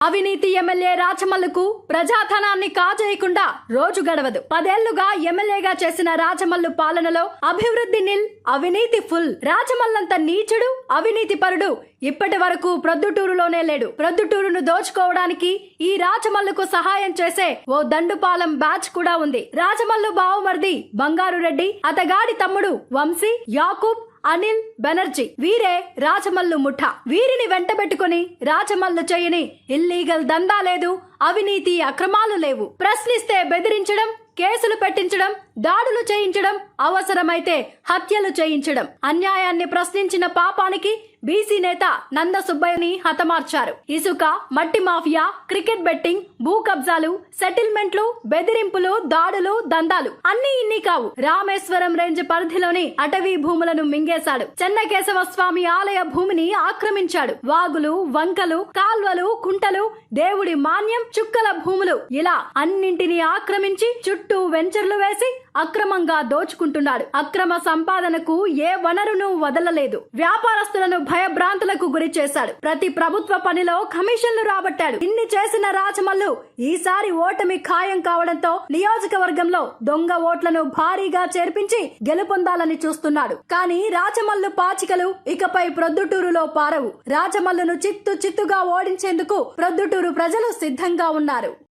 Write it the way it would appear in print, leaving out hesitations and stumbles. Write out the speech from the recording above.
అవినీతి ఎమ్మెల్యే రాచమల్లుకు ప్రజాధనాన్ని కాజేయకుండా రోజు గడవదు. 10 ఏళ్లుగా ఎమ్మెల్యేగా చేసిన రాచమల్లు పాలనలో అభివృద్ధి నిల్, అవినీతి ఫుల్. రాచమల్లంత నీచుడు, అవినీతి పరుడు ఇప్పటి వరకు ప్రొద్దుటూరులోనే లేడు. ప్రొద్దుటూరును దోచుకోవడానికి ఈ రాచమల్లుకు సహాయం చేసే ఓ దండుపాలెం బ్యాచ్ కూడా ఉంది. రాచమల్లు బావమర్ది బంగారు రెడ్డి, అతగాడి తమ్ముడు వంశీ, యాకూబ్, అనిల్ బెనర్జీ వీరే రాచమల్లు ముఠ. వీరిని వెంటబెట్టుకుని రాచమల్లు చేయని ఇల్లీగల్ దందా లేదు, అవినీతి అక్రమాలు లేవు. ప్రశ్నిస్తే బెదిరించడం, కేసులు పెట్టించడం, దాడులు చేయించడం, అవసరమైతే హత్యలు చేయించడం. అన్యాయాన్ని ప్రశ్నించిన పాపానికి బీసీ నేత నంద సుబ్బయ్యని హతమార్చారు. ఇసుక, మట్టి మాఫియా, క్రికెట్ బెట్టింగ్, భూ కబ్జాలు, సెటిల్మెంట్లు, బెదిరింపులు, దాడులు, దందాలు అన్ని ఇన్ని కావు. రామేశ్వరం రేంజ్ పరిధిలోని అటవీ భూములను మింగేశాడు. చెన్నకేశవ స్వామి ఆలయ భూమిని ఆక్రమించాడు. వాగులు, వంకలు, కాల్వలు, కుంటలు, దేవుడి మాన్యం, చుక్కల భూములు ఇలా అన్నింటినీ ఆక్రమించి చుట్టూ వెంచర్లు వేసి అక్రమంగా దోచుకుంటున్నాడు. అక్రమ సంపాదనకు ఏ వనరును వదలలేదు. వ్యాపారస్తులను భయభ్రాంతులకు గురి చేశాడు. ప్రతి ప్రభుత్వ పనిలో కమిషన్లు రాబట్టాడు. ఇన్ని చేసిన రాచమల్లు ఈసారి ఓటమి ఖాయం కావడంతో నియోజకవర్గంలో దొంగ ఓట్లను భారీగా చేర్పించి గెలుపొందాలని చూస్తున్నాడు. కానీ రాచమల్లు పాచికలు ఇకపై ప్రొద్దుటూరులో పారవు. రాచమల్లును చిత్తుగా ఓడించేందుకు ప్రొద్దుటూరు ప్రజలు సిద్ధంగా ఉన్నారు.